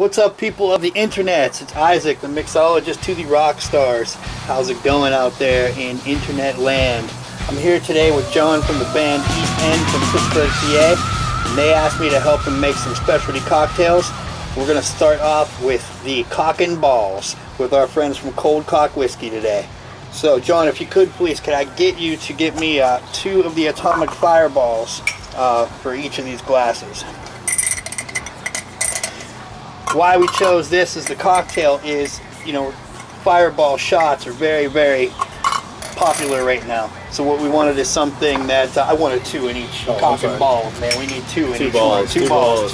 What's up, people of the internet? It's Isaac, the mixologist to the Rockstars. How's it going out there in internet land? I'm here today with John from the band East End from Pittsburgh, PA. And they asked me to help them make some specialty cocktails. We're going to start off with the Cock and Balls with our friends from COLDCOCK Whiskey today. So, John, if you could please, could I get you to get me 2 of the atomic fireballs for each of these glasses? Why we chose this as the cocktail is, you know, fireball shots are very, very popular right now. So what we wanted is something that I wanted 2 in each cock and ball. Man, we need 2 in each one. Two balls.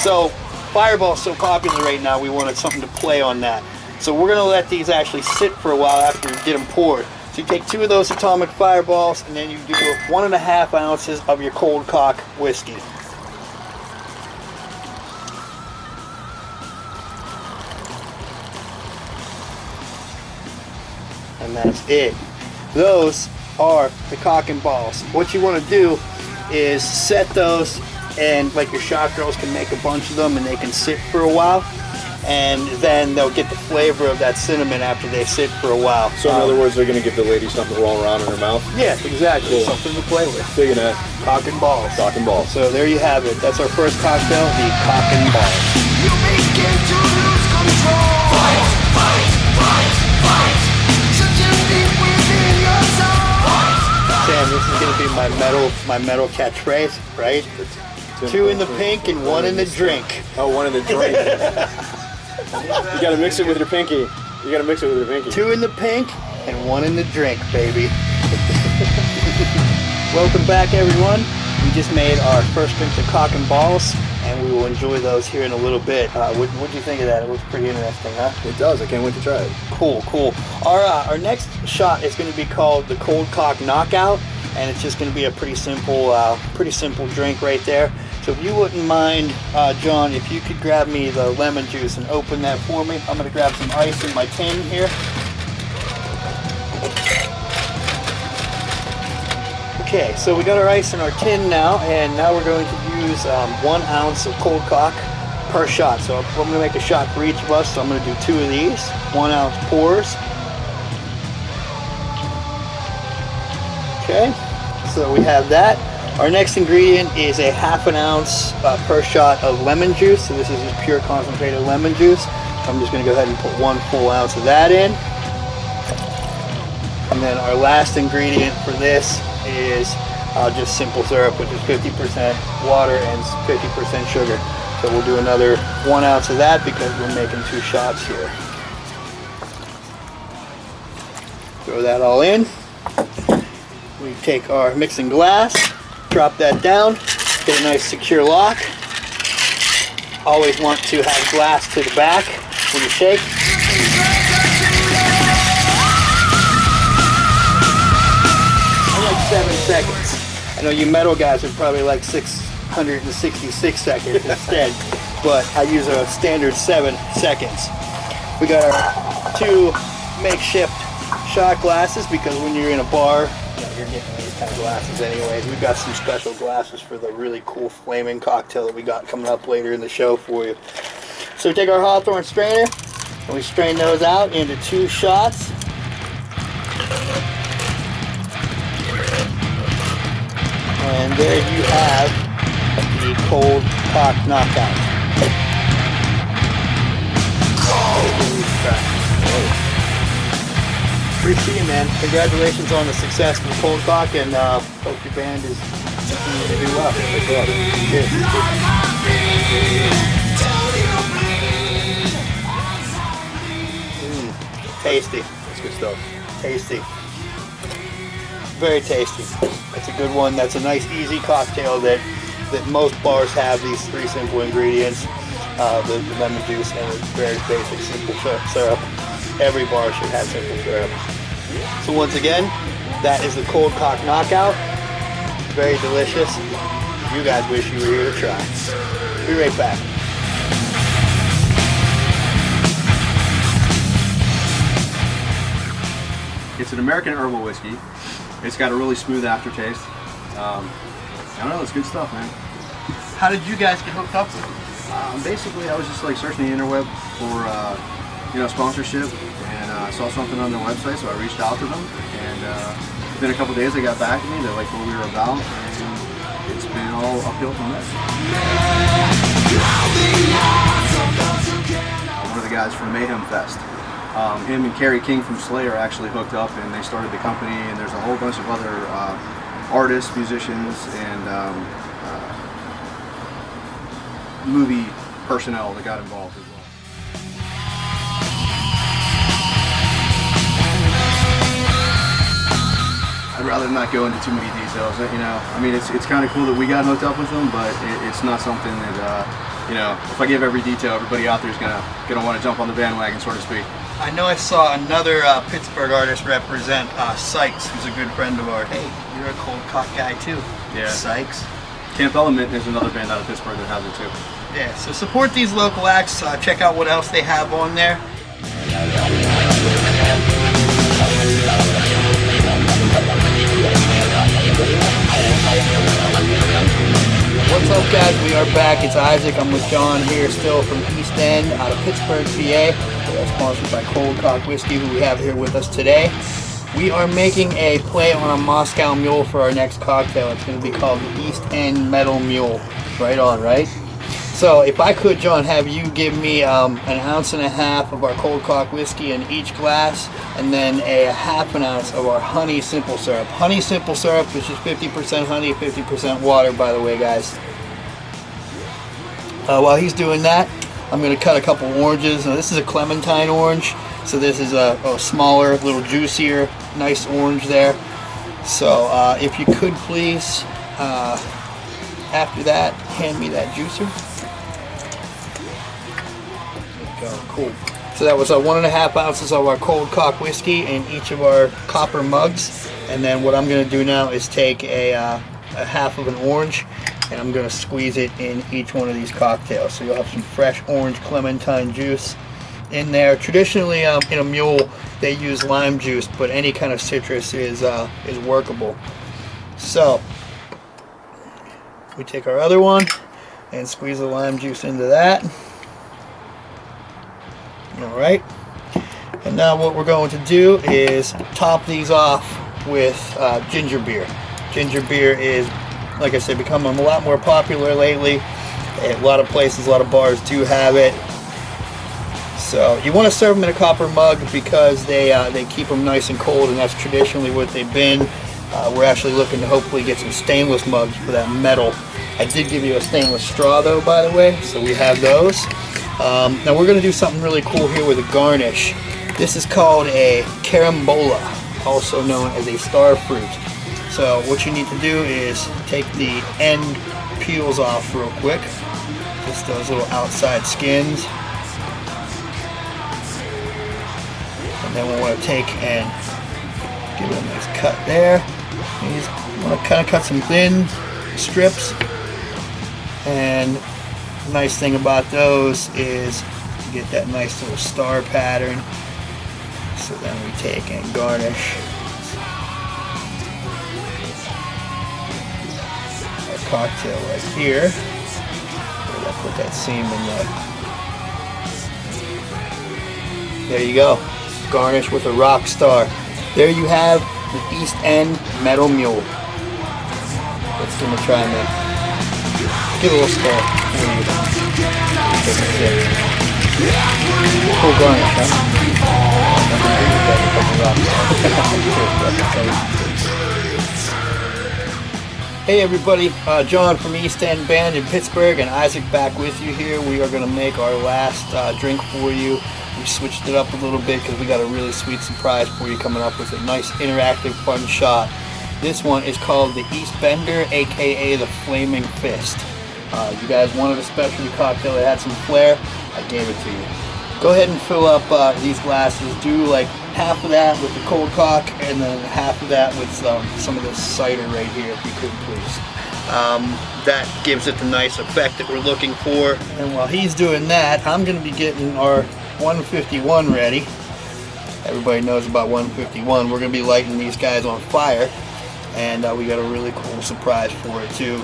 So fireball's so popular right now, we wanted something to play on that. So we're gonna let these actually sit for a while after we get them poured. So you take 2 of those atomic fireballs, and then you do 1.5 ounces of your COLDCOCK whiskey. And that's it. Those are the Cock and Balls. What you want to do is set those, and like your shot girls can make a bunch of them and they can sit for a while, and then they'll get the flavor of that cinnamon after they sit for a while. So in other words, they're going to give the lady something to roll around in her mouth? Yeah, exactly. Cool. Something to play with. Digging that. Cock and Balls. Cock and Balls. So there you have it. That's our first cocktail, the Cock and Balls. You begin to lose control. Fight, fight, fight, fight. Searching deep within your soul. Sam, this is going to be my metal catchphrase, right? 2 in the pink and 1 in the drink. Oh, 1 in the drink. You gotta mix it with your pinky. 2 in the pink and 1 in the drink, baby. Welcome back, everyone. We just made our first drink of Cock and Balls, and we will enjoy those here in a little bit. What'd you think of that? It looks pretty interesting, huh? It does. I can't wait to try it. Cool. Our next shot is going to be called the COLDCOCK Knockout, and it's just going to be a pretty simple drink right there. So if you wouldn't mind, John, if you could grab me the lemon juice and open that for me. I'm going to grab some ice in my tin here. Okay, so we got our ice in our tin now, and now we're going to use 1 ounce of COLDCOCK per shot. So I'm going to make a shot for each of us, so I'm going to do 2 of these, 1 ounce pours. Okay, so we have that. Our next ingredient is a 1/2 ounce per shot of lemon juice. So this is just pure concentrated lemon juice. I'm just going to go ahead and put 1 full ounce of that in. And then our last ingredient for this is just simple syrup, which is 50% water and 50% sugar. So we'll do another 1 ounce of that because we're making 2 shots here. Throw that all in. We take our mixing glass, drop that down, get a nice secure lock. Always want to have glass to the back when you shake. I like 7 seconds. I know you metal guys are probably like 666 seconds instead, but I use a standard 7 seconds. We got our 2 makeshift shot glasses because when you're in a bar, you're getting these kind of glasses anyways. We've got some special glasses for the really cool flaming cocktail that we got coming up later in the show for you. So we take our Hawthorne strainer and we strain those out into 2 shots. And there you have the COLDCOCK Knockout. Appreciate you, man. Congratulations on the success with COLDCOCK, and hope your band is continuing to do well. Tasty. That's good stuff. Tasty. Very tasty. That's a good one. That's a nice, easy cocktail that most bars have. These 3 simple ingredients: the lemon juice and the very basic simple syrup. Every bar should have simple syrup. So once again, that is the COLDCOCK Knockout. Very delicious. You guys wish you were here to try. Be right back. It's an American herbal whiskey. It's got a really smooth aftertaste. I don't know, it's good stuff, man. How did you guys get hooked up with it? Basically, I was just like searching the interweb for sponsorship, and I saw something on their website, so I reached out to them. And within a couple days, they got back to me. They liked what we were about, and it's been all uphill from there. One of the guys from Mayhem Fest, him and Kerry King from Slayer actually hooked up, and they started the company. And there's a whole bunch of other artists, musicians, and movie personnel that got involved as well. I'd rather not go into too many details. I mean, it's kind of cool that we got hooked up with them, but it's not something that if I give every detail, everybody out there is gonna want to jump on the bandwagon, so to speak. I know I saw another Pittsburgh artist represent Sykes, who's a good friend of ours. Hey, you're a COLDCOCK guy too. Yeah. Sykes. Camp Element is another band out of Pittsburgh that has it too. Yeah, so support these local acts. Check out what else they have on there. What's up, guys? We are back. It's Isaac. I'm with John here, still from East End, out of Pittsburgh, PA. We are sponsored by COLDCOCK Whiskey, who we have here with us today. We are making a play on a Moscow Mule for our next cocktail. It's going to be called the East End Metal Mule. Right on, right? So if I could, John, have you give me an ounce and a half of our COLDCOCK whiskey in each glass, and then a half an ounce of our honey simple syrup. Honey simple syrup, which is 50% honey, 50% water, by the way, guys. While he's doing that, I'm going to cut a couple oranges. Now, this is a clementine orange, so this is a smaller, little juicier, nice orange there. So if you could please, after that, hand me that juicer. There you go, cool. So that was 1.5 ounces of our COLDCOCK whiskey in each of our copper mugs. And then what I'm going to do now is take a half of an orange, and I'm going to squeeze it in each one of these cocktails. So you'll have some fresh orange clementine juice in there. Traditionally, in a mule, they use lime juice, but any kind of citrus is workable. So we take our other one and squeeze the lime juice into that. Alright, and now what we're going to do is top these off with ginger beer. Ginger beer is, like I said, becoming a lot more popular lately. A lot of places, a lot of bars do have it. So you want to serve them in a copper mug because they keep them nice and cold, and that's traditionally what they've been. We're actually looking to hopefully get some stainless mugs for that metal. I did give you a stainless straw though, by the way, so we have those. Now we're going to do something really cool here with a garnish. This is called a carambola, also known as a star fruit. So what you need to do is take the end peels off real quick, just those little outside skins. And then we'll want to take and give it a nice cut there. You just want to kind of cut some thin strips. And the nice thing about those is you get that nice little star pattern. So then we take and garnish our cocktail right here. I'll put that seam in there. There you go. Garnish with a Rockstar. There you have the East End Metal Mule. Let's give it a try, man. Give it a little stir. Cool garnish, huh? Hey everybody, John from East End Band in Pittsburgh and Isaac back with you here. We are going to make our last drink for you. We switched it up a little bit because we got a really sweet surprise for you coming up with a nice interactive fun shot. This one is called the East Bender, aka the Flaming Fist. You guys wanted a specialty cocktail that had some flair, I gave it to you. Go ahead and fill up these glasses. Do like half of that with the COLDCOCK and then half of that with some of this cider right here, if you could please. That gives it the nice effect that we're looking for. And while he's doing that, I'm going to be getting our 151 ready. Everybody knows about 151. We're going to be lighting these guys on fire, and we got a really cool surprise for it too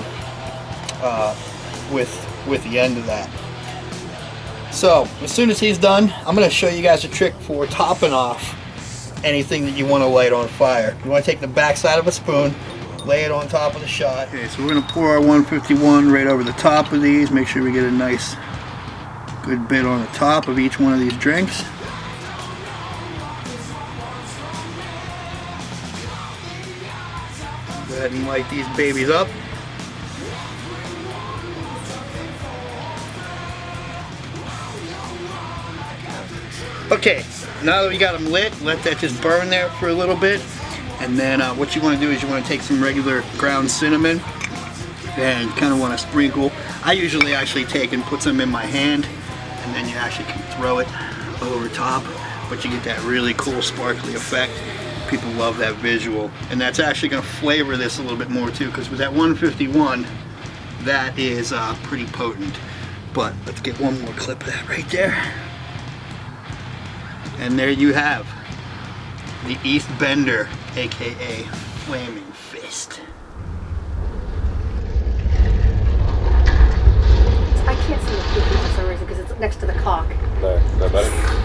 with the end of that. So as soon as he's done, I'm going to show you guys a trick for topping off anything that you want to light on fire. You want to take the back side of a spoon, lay it on top of the shot. Okay, so we're going to pour our 151 right over the top of these. Make sure we get a nice good bit on the top of each one of these drinks. Go ahead and light these babies up. Okay, now that we got them lit, let that just burn there for a little bit. And then what you want to do is you want to take some regular ground cinnamon and kind of want to sprinkle. I usually actually take and put some in my hand, and then you actually can throw it over top, but you get that really cool sparkly effect. People love that visual, and that's actually going to flavor this a little bit more too, because with that 151, that is pretty potent. But let's get one more clip of that right there. And there you have the East Bender, aka Flaming Fist. I can't see the picture for some reason because it's next to the cock. Is that better?